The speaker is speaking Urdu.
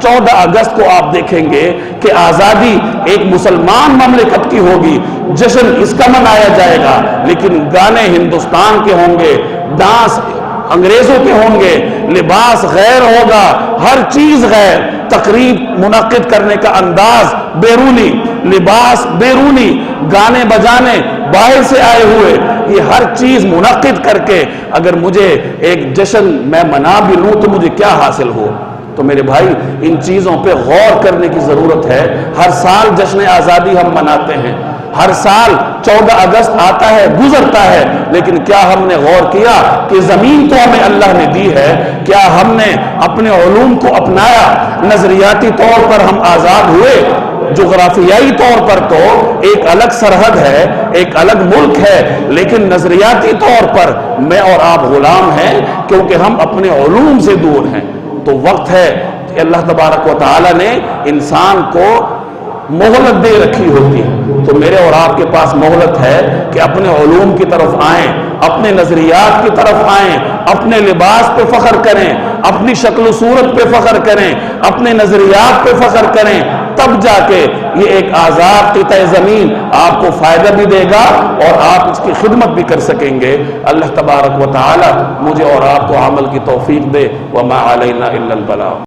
14 اگست کو آپ دیکھیں گے کہ آزادی ایک مسلمان مملکت کی ہوگی، جشن اس کا منایا جائے گا، لیکن گانے ہندوستان کے ہوں گے، ڈانس انگریزوں کے ہوں گے، لباس غیر ہوگا، ہر چیز غیر، تقریب منعقد کرنے کا انداز بیرونی، لباس بیرونی، گانے بجانے باہر سے آئے ہوئے، یہ ہر چیز منعقد کر کے اگر مجھے ایک جشن میں منا بھی لوں تو مجھے کیا حاصل ہو؟ تو میرے بھائی ان چیزوں پہ غور کرنے کی ضرورت ہے۔ ہر سال جشن آزادی ہم مناتے ہیں، ہر سال 14 اگست آتا ہے گزرتا ہے، لیکن کیا ہم نے غور کیا کہ زمین تو ہمیں اللہ نے دی ہے، کیا ہم نے اپنے علوم کو اپنایا؟ نظریاتی طور پر ہم آزاد ہوئے، جغرافیائی طور پر تو ایک الگ سرحد ہے، ایک الگ ملک ہے، لیکن نظریاتی طور پر میں اور آپ غلام ہیں کیونکہ ہم اپنے علوم سے دور ہیں۔ تو وقت ہے کہ اللہ تبارک و تعالی نے انسان کو مہلت دے رکھی ہوتی ہے، تو میرے اور آپ کے پاس مہلت ہے کہ اپنے علوم کی طرف آئیں، اپنے نظریات کی طرف آئیں، اپنے لباس پہ فخر کریں، اپنی شکل و صورت پہ فخر کریں، اپنے نظریات پہ فخر کریں، تب جا کے یہ ایک آزاد قطع زمین آپ کو فائدہ بھی دے گا اور آپ اس کی خدمت بھی کر سکیں گے۔ اللہ تبارک و تعالی مجھے اور آپ کو عمل کی توفیق دے۔ وما علینا الا البلاغ۔